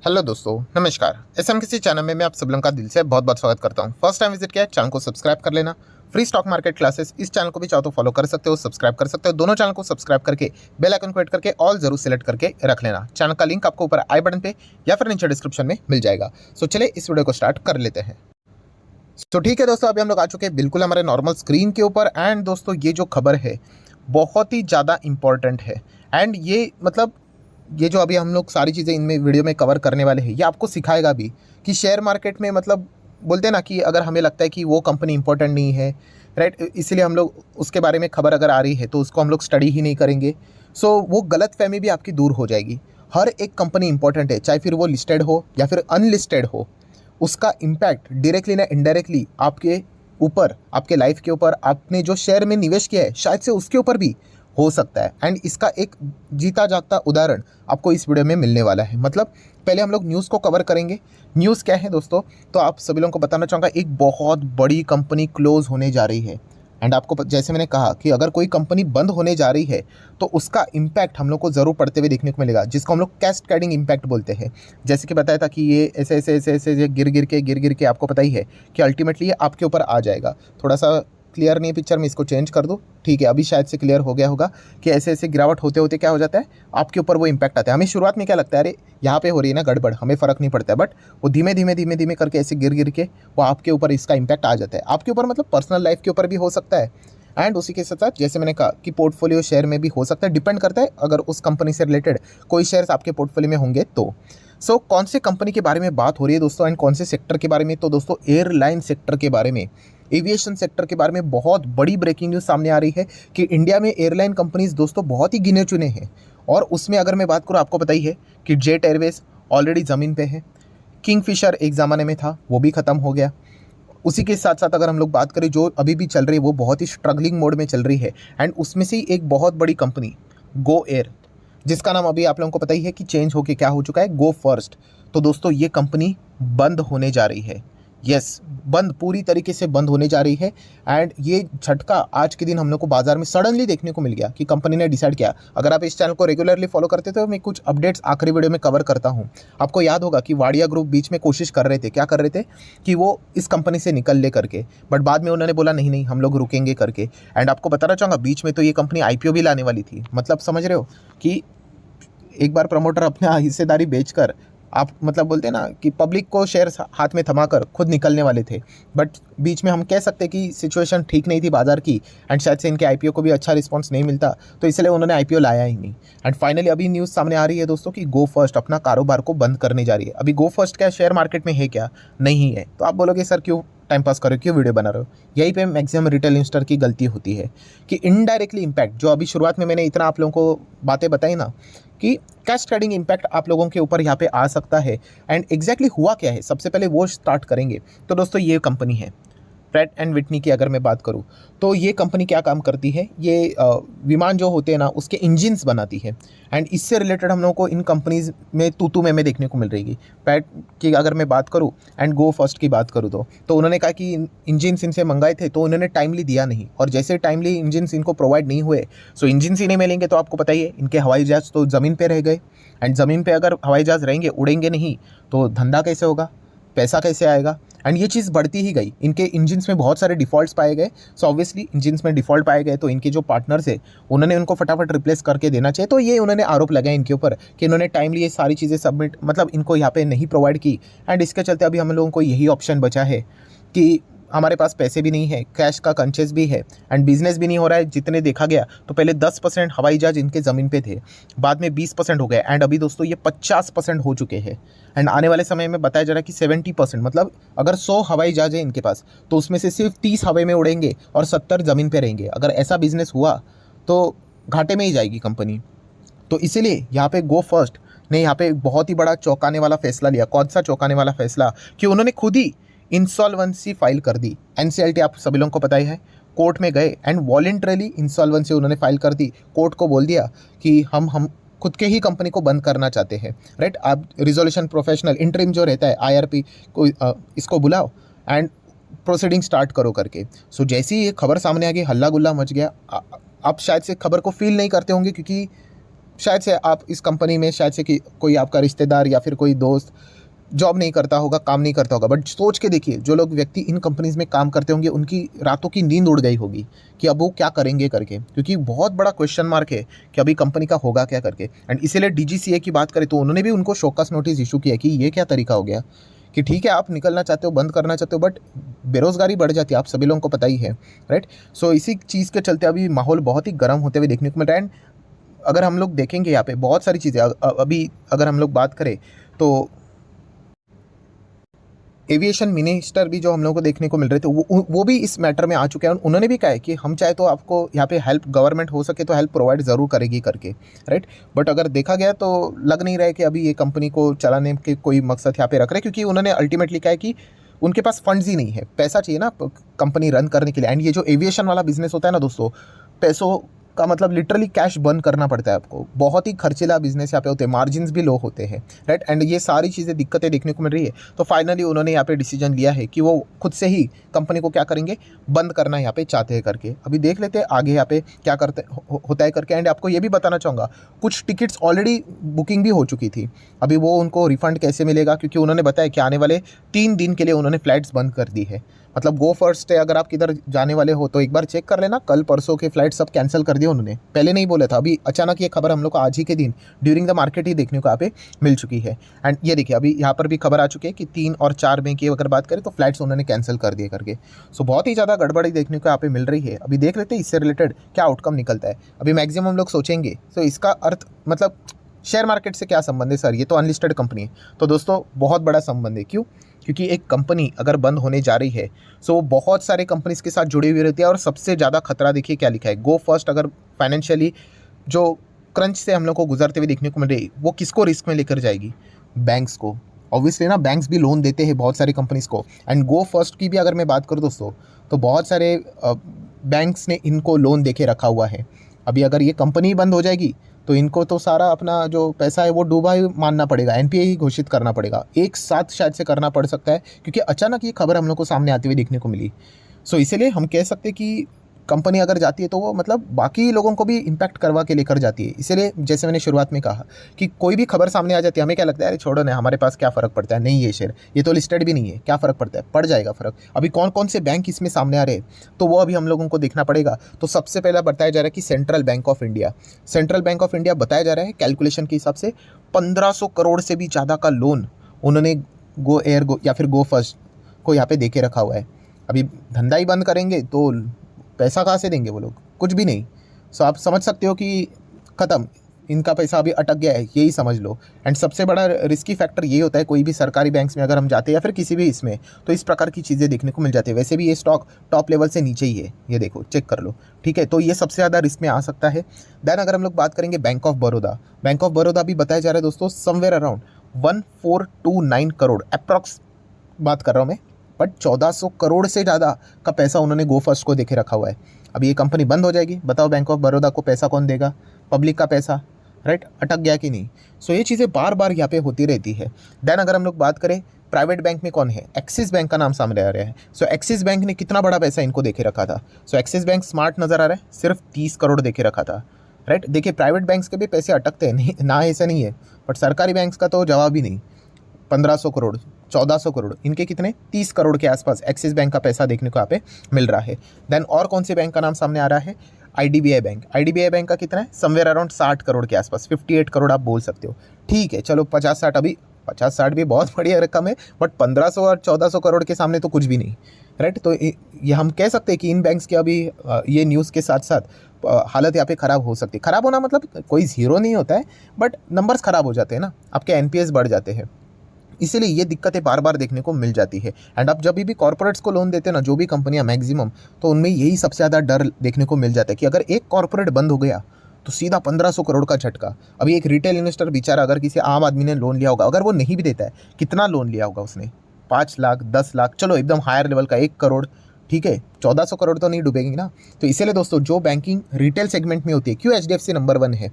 Hello दोस्तों, नमस्कार। SMKC channel में मैं आप सब लोगों का दिल से बहुत बहुत स्वागत करता हूं। फर्स्ट टाइम विजिट किया है, चैनल को सब्सक्राइब कर लेना। फ्री स्टॉक मार्केट क्लासेस इस चैनल को भी चाहो तो फॉलो कर सकते हो, सब्सक्राइब कर सकते हो। दोनों चैनल को सब्सक्राइब करके बेल आइकन को हिट करके ऑल जरूर सिलेक्ट करके रख लेना। चैनल का लिंक आपको ऊपर आई बटन पे या फिर नीचे डिस्क्रिप्शन में मिल जाएगा। सो चलिए इस वीडियो को स्टार्ट कर लेते हैं। तो ठीक है दोस्तों, अभी हम लोग आ चुके हैं बिल्कुल हमारे नॉर्मल स्क्रीन के ऊपर। एंड दोस्तों, ये जो खबर है बहुत ही ज़्यादा इंपॉर्टेंट है। एंड ये मतलब ये जो अभी हम लोग सारी चीज़ें इनमें वीडियो में कवर करने वाले हैं, ये आपको सिखाएगा भी कि शेयर मार्केट में मतलब बोलते हैं ना कि अगर हमें लगता है कि वो कंपनी इंपॉर्टेंट नहीं है, राइट, इसलिए हम लोग उसके बारे में खबर अगर आ रही है तो उसको हम लोग स्टडी ही नहीं करेंगे। सो वो गलत फहमी भी आपकी दूर हो जाएगी। हर एक कंपनी इंपॉर्टेंट है, चाहे फिर वो लिस्टेड हो या फिर अनलिस्टेड हो। उसका इम्पैक्ट डायरेक्टली ना इनडायरेक्टली आपके ऊपर, आपके लाइफ के ऊपर, आपने जो शेयर में निवेश किया है शायद से उसके ऊपर भी हो सकता है। एंड इसका एक जीता जागता उदाहरण आपको इस वीडियो में मिलने वाला है। मतलब पहले हम लोग न्यूज़ को कवर करेंगे। न्यूज़ क्या है दोस्तों, तो आप सभी लोगों को बताना चाहूँगा, एक बहुत बड़ी कंपनी क्लोज होने जा रही है। एंड आपको जैसे मैंने कहा कि अगर कोई कंपनी बंद होने जा रही है तो उसका इम्पैक्ट हम लोग को ज़रूर पड़ते हुए देखने को मिलेगा, जिसको हम लोग कैस्केडिंग इम्पैक्ट बोलते हैं। जैसे कि बताया था कि ये ऐसे ऐसे ऐसे ऐसे ये गिर गिर के आपको पता ही है कि अल्टीमेटली ये आपके ऊपर आ जाएगा। थोड़ा सा क्लियर नहीं है पिक्चर में, इसको चेंज कर दो। ठीक है, अभी शायद से क्लियर हो गया होगा कि ऐसे ऐसे गिरावट होते होते क्या हो जाता है, आपके ऊपर वो इम्पैक्ट आता है। हमें शुरुआत में क्या लगता है, अरे यहाँ पे हो रही है ना गड़बड़, हमें फ़र्क नहीं पड़ता है। बट वो धीमे धीमे धीमे धीमे करके ऐसे गिर गिर के वो आपके ऊपर इसका इम्पैक्ट आ जाता है। आपके ऊपर मतलब पर्सनल लाइफ के ऊपर भी हो सकता है। एंड उसी के साथ साथ जैसे मैंने कहा कि पोर्टफोलियो शेयर में भी हो सकता है, डिपेंड करता है अगर उस कंपनी से रिलेटेड कोई शेयर्स आपके पोर्टफोलियो में होंगे तो। सो कौन से कंपनी के बारे में बात हो रही है दोस्तों, एंड कौन से सेक्टर के बारे में, तो दोस्तों एयरलाइन सेक्टर के बारे में, एविएशन सेक्टर के बारे में बहुत बड़ी ब्रेकिंग न्यूज़ सामने आ रही है कि इंडिया में एयरलाइन कंपनीज दोस्तों बहुत ही गिने चुने हैं। और उसमें अगर मैं बात करूँ, आपको पता ही है कि जेट एयरवेज ऑलरेडी ज़मीन पे है। किंगफिशर एक ज़माने में था, वो भी ख़त्म हो गया। उसी के साथ साथ अगर हम लोग बात करें जो अभी भी चल रही है, वो बहुत ही स्ट्रगलिंग मोड में चल रही है। एंड उसमें से ही एक बहुत बड़ी कंपनी गो एयर, जिसका नाम अभी आप लोगों को पता ही है कि चेंज होके क्या हो चुका है, गो फर्स्ट। तो दोस्तों ये कंपनी बंद होने जा रही है। यस, बंद, पूरी तरीके से बंद होने जा रही है। एंड ये झटका आज के दिन हम लोग को बाजार में सडनली देखने को मिल गया कि कंपनी ने डिसाइड किया। अगर आप इस चैनल को रेगुलरली फॉलो करते थे तो मैं कुछ अपडेट्स आखिरी वीडियो में कवर करता हूँ। आपको याद होगा कि वाडिया ग्रुप बीच में कोशिश कर रहे थे, क्या कर रहे थे कि वो इस कंपनी से निकल ले करके, बट बाद में उन्होंने बोला नहीं नहीं हम लोग रुकेंगे करके। एंड आपको बताना चाहूँगा, बीच में तो ये कंपनी आईपीओ भी लाने वाली थी। मतलब समझ रहे हो कि एक बार प्रमोटर अपना हिस्सेदारी बेचकर, आप मतलब बोलते हैं ना कि पब्लिक को शेयर हाथ में थमाकर खुद निकलने वाले थे। बट बीच में हम कह सकते हैं कि सिचुएशन ठीक नहीं थी बाजार की। एंड शायद से इनके आईपीओ को भी अच्छा रिस्पांस नहीं मिलता, तो इसलिए उन्होंने आईपीओ लाया ही नहीं। एंड फाइनली अभी न्यूज़ सामने आ रही है दोस्तों कि गो फर्स्ट अपना कारोबार को बंद करने जा रही है। अभी गो फर्स्ट क्या शेयर मार्केट में है क्या? नहीं है। तो आप बोलोगे सर क्यों टाइम पास करो, क्यों वीडियो बना रहे हो? यहीं पे मैक्सिमम रिटेल इन्वेस्टर की गलती होती है कि इनडायरेक्टली इम्पैक्ट, जो अभी शुरुआत में मैंने इतना आप लोगों को बातें बताई ना कि कैश ट्रेडिंग इम्पैक्ट आप लोगों के ऊपर यहाँ पे आ सकता है। एंड एग्जैक्टली हुआ क्या है, सबसे पहले वो स्टार्ट करेंगे। तो दोस्तों ये कंपनी है प्रैट एंड विटनी की, अगर मैं बात करूँ तो ये कंपनी क्या काम करती है, ये विमान जो होते हैं ना उसके इंजिन्स बनाती है। एंड इससे रिलेटेड हम लोगों को इन कंपनीज में तू में देखने को मिल रही है। प्रैट की अगर मैं बात करूँ एंड गो फर्स्ट की बात करूँ तो उन्होंने कहा कि इंजिन्स इनसे मंगाए थे तो उन्होंने टाइमली दिया नहीं, और जैसे टाइमली इंजिन्स इनको प्रोवाइड नहीं हुए, सो इंजिन्स ही नहीं मिलेंगे तो आपको पता ही है इनके हवाई जहाज़ तो ज़मीन पर रह गए। एंड ज़मीन पर अगर हवाई जहाज़ रहेंगे, उड़ेंगे नहीं, तो धंधा कैसे होगा, पैसा कैसे आएगा? एंड ये चीज़ बढ़ती ही गई। इनके इंजिन्स में बहुत सारे डिफ़ॉल्ट्स पाए गए। सो ऑब्वियसली इंजिन्स में डिफ़ॉल्ट पाए गए तो इनके जो पार्टनर्स है उन्होंने उनको फटाफट रिप्लेस करके देना चाहिए। तो ये उन्होंने आरोप लगाया इनके ऊपर कि इन्होंने टाइमली ये सारी चीज़ें सबमिट मतलब इनको यहाँ पे नहीं प्रोवाइड की। एंड इसके चलते अभी हम लोगों को यही ऑप्शन बचा है कि हमारे पास पैसे भी नहीं है, कैश का कंचेस भी है, एंड बिजनेस भी नहीं हो रहा है। जितने देखा गया तो पहले 10% हवाई जहाज इनके ज़मीन पे थे, बाद में 20% हो गए, एंड अभी दोस्तों ये 50% हो चुके हैं। एंड आने वाले समय में बताया जा रहा है कि 70%, मतलब अगर 100 हवाई जहाज है इनके पास तो उसमें से सिर्फ 30 हवा में उड़ेंगे और 70 ज़मीन पे रहेंगे। अगर ऐसा बिजनेस हुआ तो घाटे में ही जाएगी कंपनी। तो इसीलिए यहाँ पे गो फर्स्ट ने यहाँ पे बहुत ही बड़ा चौंकाने वाला फैसला लिया। कौन सा चौंकाने वाला फैसला? कि उन्होंने खुद ही इंसॉल्वेंसी फाइल कर दी। एनसीएलटी आप सभी लोगों को पता ही है, कोर्ट में गए एंड वॉलेंटरली इंसॉल्वेंसी उन्होंने फाइल कर दी। कोर्ट को बोल दिया कि हम खुद के ही कंपनी को बंद करना चाहते हैं, राइट। आप रिजोल्यूशन प्रोफेशनल इंटरिम जो रहता है आईआरपी को इसको बुलाओ एंड प्रोसीडिंग स्टार्ट करो करके। सो जैसे ही ये खबर सामने आ गई, हल्ला गुल्ला मच गया। आप शायद से खबर को फील नहीं करते होंगे क्योंकि शायद से आप इस कंपनी में शायद से कि कोई आपका रिश्तेदार या फिर कोई दोस्त जॉब नहीं करता होगा, काम नहीं करता होगा, बट सोच के देखिए जो लोग व्यक्ति इन कंपनीज़ में काम करते होंगे उनकी रातों की नींद उड़ गई होगी कि अब वो क्या करेंगे करके, क्योंकि बहुत बड़ा क्वेश्चन मार्क है कि अभी कंपनी का होगा क्या करके। एंड इसीलिए डीजीसीए की बात करें तो उन्होंने भी उनको शोकस नोटिस इशू किया कि ये क्या तरीका हो गया कि ठीक है आप निकलना चाहते हो, बंद करना चाहते हो, बट बेरोज़गारी बढ़ जाती है, आप सभी लोगों को पता ही है, राइट। सो इसी चीज़ के चलते अभी माहौल बहुत ही गर्म होते हुए देखने को मिल रहा है। एंड अगर हम लोग देखेंगे यहाँ पे बहुत सारी चीज़ें अभी अगर हम लोग बात करें तो एविएशन मिनिस्टर भी जो हम लोगों को देखने को मिल रहे थे वो भी इस मैटर में आ चुके हैं। उन्होंने भी कहा है कि हम चाहे तो आपको यहाँ पे हेल्प, गवर्नमेंट हो सके तो हेल्प प्रोवाइड ज़रूर करेगी करके, राइट। बट अगर देखा गया तो लग नहीं रहा है कि अभी ये कंपनी को चलाने के कोई मकसद यहाँ पे रख रहे हैं, क्योंकि उन्होंने अल्टीमेटली कहा है कि उनके पास फंड्स ही नहीं है, पैसा चाहिए ना कंपनी रन करने के लिए। एंड ये जो एविएशन वाला बिजनेस होता है ना दोस्तों, पैसों का मतलब लिटरली कैश बर्न करना पड़ता है आपको, बहुत ही खर्चीला बिजनेस यहाँ पे होते हैं, मार्जिन्स भी लो होते हैं, राइट। एंड ये सारी चीज़ें दिक्कतें देखने को मिल रही है। तो फाइनली उन्होंने यहाँ पे डिसीजन लिया है कि वो खुद से ही कंपनी को क्या करेंगे, बंद करना यहाँ पे चाहते हैं करके। अभी देख लेते हैं आगे यहाँ पे क्या करते होता है करके। एंड आपको ये भी बताना चाहूँगा कुछ टिकट्स ऑलरेडी बुकिंग भी हो चुकी थी, अभी वो उनको रिफंड कैसे मिलेगा, क्योंकि उन्होंने बताया कि आने वाले 3 दिन के लिए उन्होंने फ्लाइट्स बंद कर दी है। मतलब गो फर्स्ट है, अगर आप किधर जाने वाले हो तो एक बार चेक कर लेना, कल परसों के फ्लाइट सब कैंसिल कर दिए उन्होंने, पहले नहीं बोला था, अभी अचानक ये खबर हम लोग को आज ही के दिन ड्यूरिंग द मार्केट ही देखने को यहाँ पे मिल चुकी है। एंड ये देखिए अभी यहाँ पर भी खबर आ चुकी है कि 3 और 4 मई की अगर बात करें तो फ्लाइट्स उन्होंने कैंसिल कर दिए करके। सो बहुत ही ज़्यादा गड़बड़ी देखने को यहाँ पे मिल रही है। अभी देख लेते हैं इससे रिलेटेड क्या आउटकम निकलता है। अभी मैक्सिमम लोग सोचेंगे तो इसका अर्थ मतलब शेयर मार्केट से क्या संबंध है सर, ये तो अनलिस्टेड कंपनी है। तो दोस्तों बहुत बड़ा संबंध है। क्यों? क्योंकि एक कंपनी अगर बंद होने जा रही है सो बहुत सारे कंपनीज के साथ जुड़ी हुई रहती है। और सबसे ज़्यादा खतरा देखिए क्या लिखा है, गो फर्स्ट अगर फाइनेंशियली जो क्रंच से हम लोग को गुजरते हुए देखने को मिल रही, वो किसको रिस्क में लेकर जाएगी? बैंक्स को। ऑब्वियसली ना, बैंक्स भी लोन देते हैं बहुत सारी कंपनीज को। एंड गो फर्स्ट की भी अगर मैं बात करूँ दोस्तों तो बहुत सारे बैंक्स ने इनको लोन देके रखा हुआ है। अभी अगर ये कंपनी बंद हो जाएगी तो इनको तो सारा अपना जो पैसा है वो डूबा ही मानना पड़ेगा, एनपीए ही घोषित करना पड़ेगा, एक साथ शायद से करना पड़ सकता है, क्योंकि अचानक ये खबर हम लोग को सामने आते हुए देखने को मिली। सो इसीलिए हम कह सकते हैं कि कंपनी अगर जाती है तो वो मतलब बाकी लोगों को भी इम्पैक्ट करवा के लेकर जाती है। इसीलिए जैसे मैंने शुरुआत में कहा कि कोई भी खबर सामने आ जाती है, हमें क्या लगता है, अरे छोड़ो ना, हमारे पास क्या फ़र्क पड़ता है, नहीं ये शेयर, ये तो लिस्टेड भी नहीं है, क्या फ़र्क पड़ता है, पड़ जाएगा फ़र्क। अभी कौन कौन से बैंक इसमें सामने आ रहे हैं तो वो अभी हम लोगों को देखना पड़ेगा। तो सबसे पहला बताया जा रहा है कि central bank of India, central bank of India बताया जा रहा है कैलकुलेशन के हिसाब से 1500 करोड़ से भी ज़्यादा का लोन उन्होंने गो एयर या फिर गो फर्स्ट को यहाँ पे दे के रखा हुआ है। अभी धंधा ही बंद करेंगे तो पैसा कहाँ से देंगे वो लोग? कुछ भी नहीं। सो आप समझ सकते हो कि ख़त्म, इनका पैसा अभी अटक गया है, यही समझ लो। एंड सबसे बड़ा रिस्की फैक्टर ये होता है कोई भी सरकारी बैंक्स में अगर हम जाते हैं या फिर किसी भी इसमें, तो इस प्रकार की चीज़ें देखने को मिल जाती है। वैसे भी ये स्टॉक टॉप लेवल से नीचे ही है, ये देखो चेक कर लो, ठीक है। तो ये सबसे ज़्यादा रिस्क में आ सकता है। देन अगर हम लोग बात करेंगे bank of Baroda, bank of Baroda भी बताया जा रहा है दोस्तों समवेयर अराउंड 1429 करोड़ अप्रॉक्स बात कर रहा हूँ मैं, बट 1400 करोड़ से ज़्यादा का पैसा उन्होंने गो फर्स्ट को देके रखा हुआ है। अभी ये कंपनी बंद हो जाएगी, बताओ बैंक ऑफ बड़ौदा को पैसा कौन देगा? पब्लिक का पैसा, राइट। अटक गया कि नहीं? सो ये चीज़ें बार बार यहाँ पे होती रहती है। देन अगर हम लोग बात करें प्राइवेट बैंक में कौन है, एक्सिस बैंक का नाम सामने आ रहा है। सो एक्सिस बैंक ने कितना बड़ा पैसा इनको देके रखा था? सो एक्सिस बैंक स्मार्ट नज़र आ रहा है, सिर्फ 30 करोड़ देके रखा था, राइट। देखिए प्राइवेट बैंक्स के भी पैसे अटकते हैं, नहीं ना ऐसा नहीं है, बट सरकारी बैंक्स का तो जवाब ही नहीं। 1500 करोड़, 1400 करोड़, इनके कितने 30 करोड़ के आसपास एक्सिस बैंक का पैसा देखने को यहाँ पे मिल रहा है। देन और कौन से बैंक का नाम सामने आ रहा है? IDBI bank. आईडीबीआई बैंक का कितना है? समवेयर अराउंड 60 करोड़ के आसपास, 58 करोड़ आप बोल सकते हो। ठीक है, चलो 50-60, अभी 50-60 भी बहुत बढ़िया रकम है, बट 1500 और 1400 करोड़ के सामने तो कुछ भी नहीं, राइट। तो ये हम कह सकते हैं कि इन बैंक्स की अभी ये न्यूज़ के साथ साथ हालत यहाँ पे ख़राब हो सकती है। ख़राब होना मतलब कोई ज़ीरो नहीं होता है, बट नंबर्स ख़राब हो जाते हैं ना, आपके एनपीएस बढ़ जाते हैं, इसीलिए ये दिक्कतें बार बार देखने को मिल जाती है। एंड आप जब भी कॉर्पोरेट्स को लोन देते हैं ना, जो भी कंपनियां मैक्सिमम, तो उनमें यही सबसे ज़्यादा डर देखने को मिल जाता है कि अगर एक कॉर्पोरेट बंद हो गया तो सीधा 1500 करोड़ का झटका। अभी एक रिटेल इन्वेस्टर बेचारा, अगर किसी आम आदमी ने लोन लिया होगा, अगर वो नहीं भी देता है, कितना लोन लिया होगा उसने? 5 लाख, 10 लाख, चलो एकदम हायर लेवल का 1 करोड़, ठीक है, 1400 करोड़ तो नहीं डूबेगी ना। तो इसीलिए दोस्तों जो बैंकिंग रिटेल सेगमेंट में होती है, क्यों एचडीएफसी नंबर 1 है?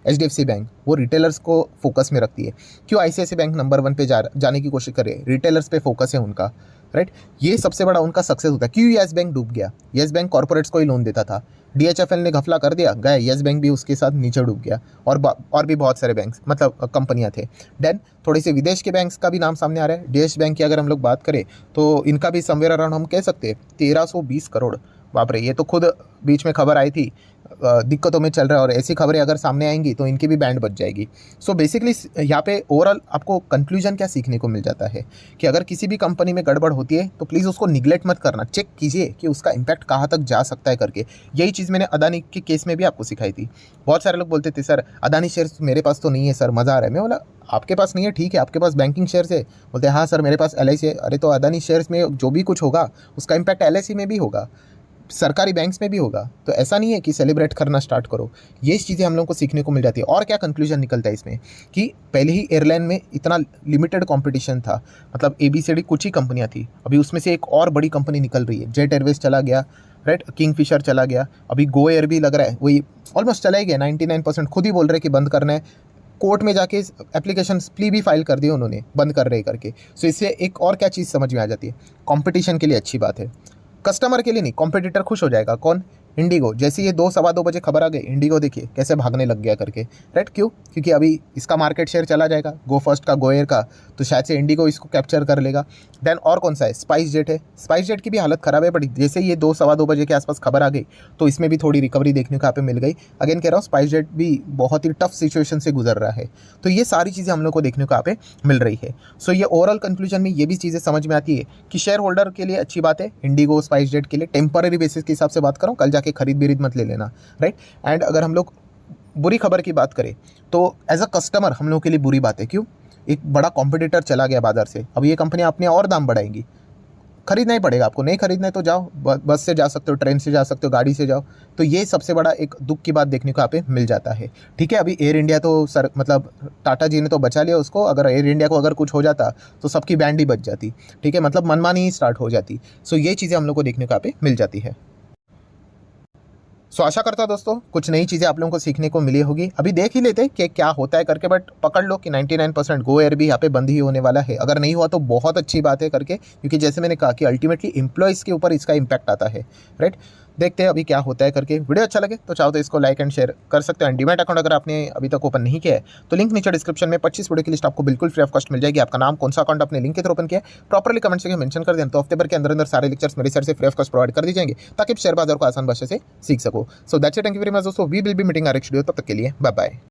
एचडीएफसी बैंक वो रिटेलर्स को फोकस में रखती है। क्यों आईसीआईसीआई बैंक नंबर 1 पे जाने की कोशिश कर रही है? रिटेलर्स पे फोकस है उनका, राइट। ये सबसे बड़ा उनका सक्सेस होता है। क्यों येस बैंक डूब गया? येस बैंक कॉर्पोरेट्स को ही लोन देता था, DHFL ने घपला कर दिया, गया येस बैंक भी उसके साथ नीचे डूब गया, और भी बहुत सारे बैंक्स मतलब कंपनियां थे। देन थोड़ी सी विदेश के बैंक्स का भी नाम सामने आ रहा है। डीएच बैंक की अगर हम लोग बात करें तो इनका भी समवेयर अराउंड हम कह सकते हैं 1320 करोड़। बाप रे, ये तो खुद बीच में खबर आई थी दिक्कतों में चल रहा है, और ऐसी खबरें अगर सामने आएंगी तो इनकी भी बैंड बच जाएगी। सो बेसिकली यहाँ पे ओवरऑल आपको कंक्लूजन क्या सीखने को मिल जाता है कि अगर किसी भी कंपनी में गड़बड़ होती है तो प्लीज़ उसको निगलेक्ट मत करना, चेक कीजिए कि उसका इम्पैक्ट कहाँ तक जा सकता है करके। यही चीज़ मैंने अदानी के केस में भी आपको सिखाई थी। बहुत सारे लोग बोलते थे सर अदानी शेयर्स मेरे पास तो नहीं है सर, मज़ा आ रहा है। मैं बोला आपके पास नहीं है ठीक है, आपके पास बैंकिंग शेयर्स है। बोलते हाँ सर मेरे पास LIC है। अरे तो अदानी शेयर्स में जो भी कुछ होगा उसका इम्पैक्ट LIC में भी होगा, सरकारी बैंक्स में भी होगा। तो ऐसा नहीं है कि सेलिब्रेट करना स्टार्ट करो। ये चीज़ें हम लोग को सीखने को मिल जाती है। और क्या कंक्लूजन निकलता है इसमें कि पहले ही एयरलाइन में इतना लिमिटेड कंपटीशन था, मतलब ABCD कुछ ही कंपनियां थी, अभी उसमें से एक और बड़ी कंपनी निकल रही है। जेट एयरवेज चला गया, राइट, किंगफिशर चला गया, अभी गो एयर भी लग रहा है वही ऑलमोस्ट चला ही गया। 99% खुद ही बोल रहे कि बंद करना है। कोर्ट में जाके एप्लीकेशन प्ली भी फाइल कर दी उन्होंने बंद कर रहे करके। सो इससे एक और क्या चीज़ समझ में आ जाती है, कंपटीशन के लिए अच्छी बात है, कस्टमर के लिए नहीं। कॉम्पिटिटर खुश हो जाएगा, कौन? इंडिगो। जैसे ये 2 सवा 2 बजे खबर आ गई, इंडिगो देखिए कैसे भागने लग गया करके, राइट। क्यों? क्योंकि अभी इसका मार्केट शेयर चला जाएगा गो फर्स्ट का, गो एयर का, तो शायद से इंडिगो इसको कैप्चर कर लेगा। देन और कौन सा है? स्पाइस जेट है। स्पाइस जेट की भी हालत ख़राब है, बट जैसे ये 2 सवा 2 बजे के आसपास खबर आ गई तो इसमें भी थोड़ी रिकवरी देखने को यहाँ पे मिल गई। अगेन कह रहा हूँ स्पाइस जेट भी बहुत ही टफ सिचुएशन से गुजर रहा है। तो ये सारी चीज़ें हम लोग को देखने को यहाँ पे मिल रही है। सो ये ओवरऑल कंक्लूजन में ये भी चीज़ें समझ में आती है कि शेयर होल्डर के लिए अच्छी बात है, इंडिगो स्पाइस जेट के लिए टेम्पररी बेसिस के हिसाब से बात करूँ, कल जाके खरीद बिरीद मत ले लेना, राइट। एंड अगर हम लोग बुरी खबर की बात करें तो एज अ कस्टमर हम लोग के लिए बुरी बात है। क्यों? एक बड़ा कॉम्पिटिटर चला गया बाजार से, अब ये कंपनी अपने और दाम बढ़ाएंगी। खरीदना ही पड़ेगा आपको, नहीं खरीदना है तो जाओ, बस से जा सकते हो, ट्रेन से जा सकते हो, गाड़ी से जाओ। तो ये सबसे बड़ा एक दुख की बात देखने को यहाँ पे मिल जाता है। ठीक है, अभी एयर इंडिया तो सर मतलब टाटा जी ने तो बचा लिया उसको, अगर एयर इंडिया को अगर कुछ हो जाता तो सबकी बैंड ही बच जाती। ठीक है, मतलब मनमानी ही स्टार्ट हो जाती। सो ये चीज़ें हम लोग को देखने को यहाँ पे मिल जाती है। सो आशा करता हूं दोस्तों कुछ नई चीज़ें आप लोगों को सीखने को मिली होगी। अभी देख ही लेते कि क्या होता है करके, बट पकड़ लो कि 99% गो एयर भी यहाँ पे बंद ही होने वाला है। अगर नहीं हुआ तो बहुत अच्छी बात है करके, क्योंकि जैसे मैंने कहा कि अल्टीमेटली एम्प्लॉइज़ के ऊपर इसका इम्पैक्ट आता है, राइट। देखते हैं अभी क्या होता है करके। वीडियो अच्छा लगे तो चाहो तो इसको लाइक एंड शेयर कर सकते हैं। डीमैट अकाउंट अगर आपने अभी तक ओपन नहीं किया है तो लिंक नीचे डिस्क्रिप्शन में 25 वीडियो की लिस्ट आपको बिल्कुल फ्री ऑफ कॉस्ट मिल जाएगी। आपका नाम, कौन सा अकाउंट अपने लिंक के थ्रू ओपन किया है, प्रॉपर्ली कमेंट सेक्शन में मेंशन कर दें, तो हफ्ते भर के अंदर सारे लेक्चर्स मेरे सर से फ्री ऑफ कॉस्ट प्रोवाइड कर दी जाएंगे, ताकि शेयर बाजार को आसान भाषा से सीख सको। So that's it, thank you very much दोस्तों। We will be meeting our next video, तब तक के लिए बाय बाय।